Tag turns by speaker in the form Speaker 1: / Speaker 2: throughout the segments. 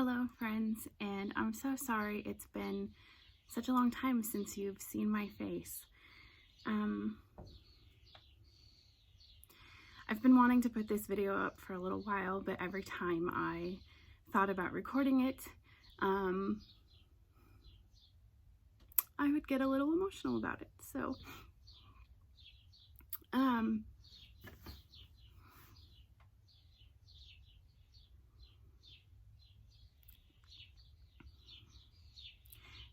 Speaker 1: Hello friends, and I'm so sorry it's been such a long time since you've seen my face. I've been wanting to put this video up for a little while, but every time I thought about recording it, I would get a little emotional about it. So,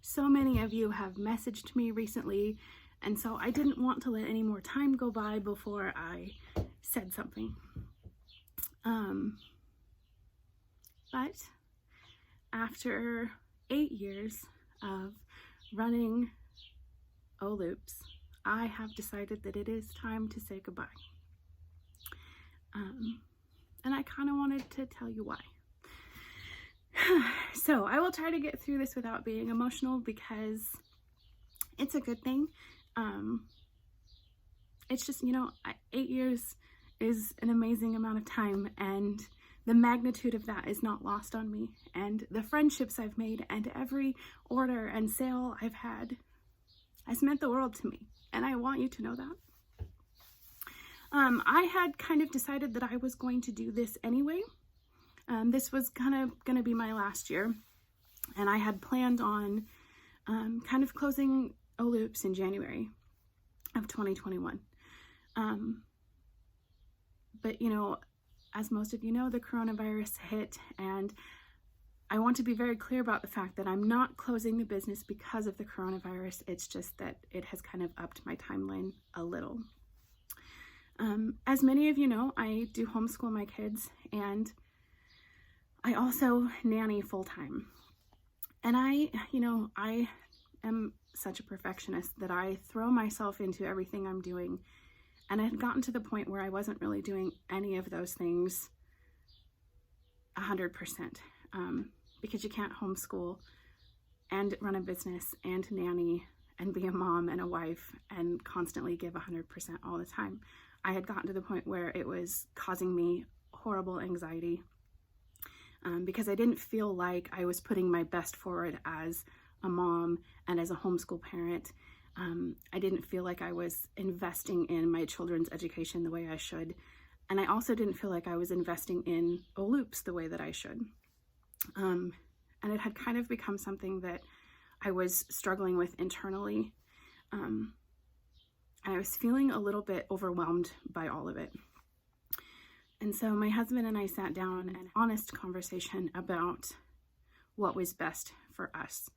Speaker 1: so many of you have messaged me recently, and so I didn't want to let any more time go by before I said something. But after 8 years of running Oloops, I have decided that it is time to say goodbye. And I kind of wanted to tell you why. So I will try to get through this without being emotional because it's a good thing. It's just, 8 years is an amazing amount of time, and the magnitude of that is not lost on me. And the friendships I've made and every order and sale I've had has meant the world to me, and I want you to know that. I had kind of decided that I was going to do this anyway. This was kind of going to be my last year, and I had planned on kind of closing Oloops in January of 2021. But as most of you know, the coronavirus hit, and I want to be very clear about the fact that I'm not closing the business because of the coronavirus. It's just that it has kind of upped my timeline a little. As many of you know, I do homeschool my kids, and I also nanny full-time. And I am such a perfectionist that I throw myself into everything I'm doing. And I had gotten to the point where I wasn't really doing any of those things 100%, because you can't homeschool and run a business and nanny and be a mom and a wife and constantly give 100% all the time. I had gotten to the point where it was causing me horrible anxiety because I didn't feel like I was putting my best forward as a mom and as a homeschool parent. I didn't feel like I was investing in my children's education the way I should. And I also didn't feel like I was investing in Oloops the way that I should. And it had kind of become something that I was struggling with internally. And I was feeling a little bit overwhelmed by all of it. And so my husband and I sat down and had an honest conversation about what was best for us.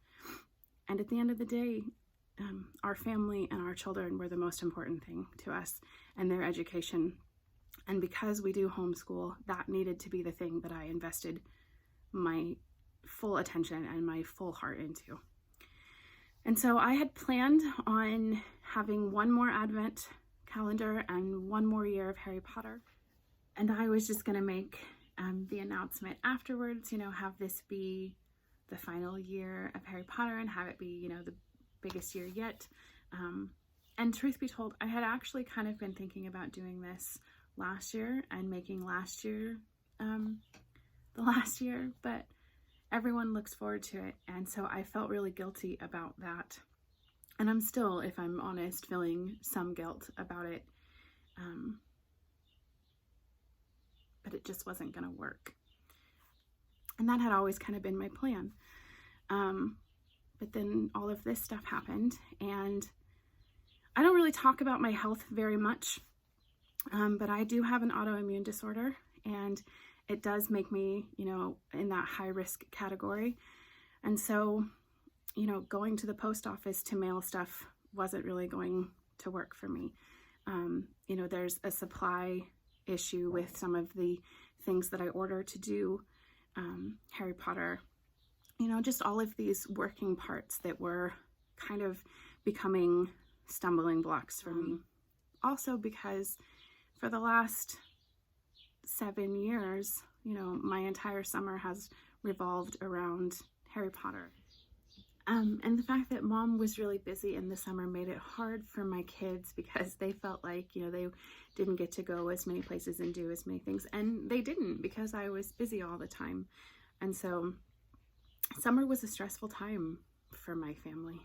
Speaker 1: And at the end of the day, our family and our children were the most important thing to us, and their education. And because we do homeschool, that needed to be the thing that I invested my full attention and my full heart into. And so I had planned on having one more Advent calendar and one more year of Harry Potter. And I was just going to make the announcement afterwards, have this be the final year of Harry Potter and have it be, the biggest year yet. And truth be told, I had actually kind of been thinking about doing this last year and making last year the last year, but everyone looks forward to it, and so I felt really guilty about that. And I'm still, if I'm honest, feeling some guilt about it, but it just wasn't going to work. And that had always kind of been my plan. But then all of this stuff happened, and I don't really talk about my health very much, but I do have an autoimmune disorder, and it does make me, in that high risk category. And so, going to the post office to mail stuff wasn't really going to work for me. There's a supply issue with some of the things that I order to do Harry Potter. Just all of these working parts that were kind of becoming stumbling blocks for me. Also because for the last 7 years, my entire summer has revolved around Harry Potter. And the fact that mom was really busy in the summer made it hard for my kids because they felt like, they didn't get to go as many places and do as many things. And they didn't, because I was busy all the time. And so summer was a stressful time for my family.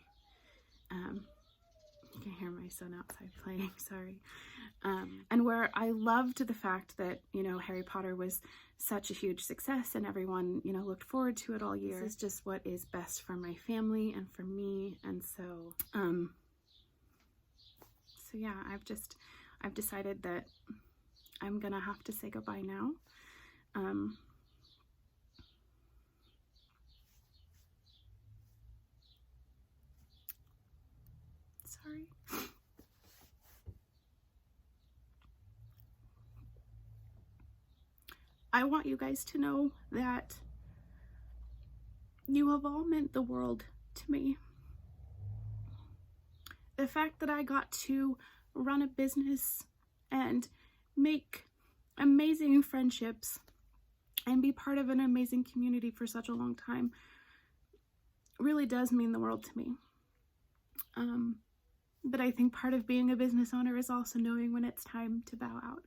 Speaker 1: You can hear my son outside playing, sorry. And where I loved the fact that, you know, Harry Potter was such a huge success and everyone, you know, looked forward to it all year. This is just what is best for my family and for me. And so, so yeah, I've decided that I'm gonna have to say goodbye now. Sorry. I want you guys to know that you have all meant the world to me. The fact that I got to run a business and make amazing friendships and be part of an amazing community for such a long time really does mean the world to me. But I think part of being a business owner is also knowing when it's time to bow out.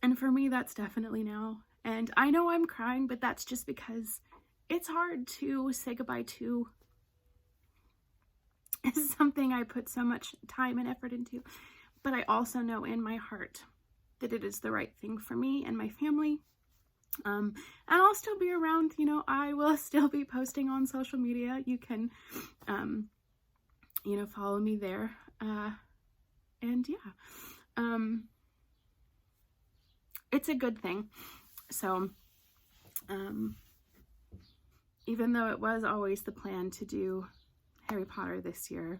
Speaker 1: And for me, that's definitely now. And I know I'm crying, but that's just because it's hard to say goodbye to something I put so much time and effort into. But I also know in my heart that it is the right thing for me and my family. And I'll still be around, you know, I will still be posting on social media. You can, you know, follow me there. And yeah, it's a good thing. So, even though it was always the plan to do Harry Potter this year,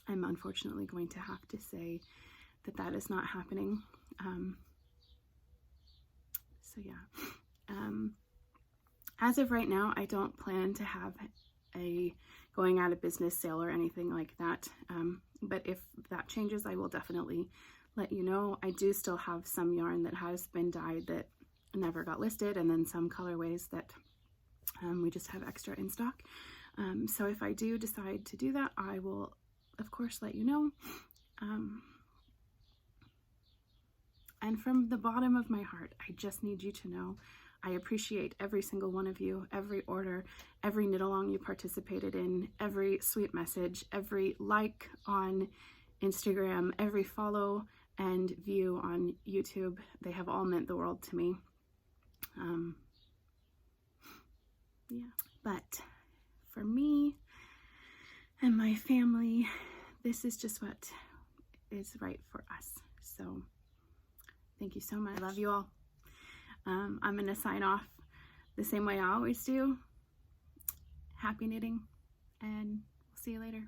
Speaker 1: I'm unfortunately going to have to say that that is not happening. So yeah, as of right now, I don't plan to have a going out of business sale or anything like that. But if that changes, I will definitely let you know. I do still have some yarn that has been dyed that never got listed, and then some colorways that we just have extra in stock. So if I do decide to do that, I will of course let you know. And from the bottom of my heart, I just need you to know I appreciate every single one of you, every order, every knit along you participated in, every sweet message, every like on Instagram, every follow and view on YouTube. They have all meant the world to me. Yeah, but for me and my family, this is just what is right for us. So thank you so much. I love you all. I'm going to sign off the same way I always do. Happy knitting, and we'll see you later.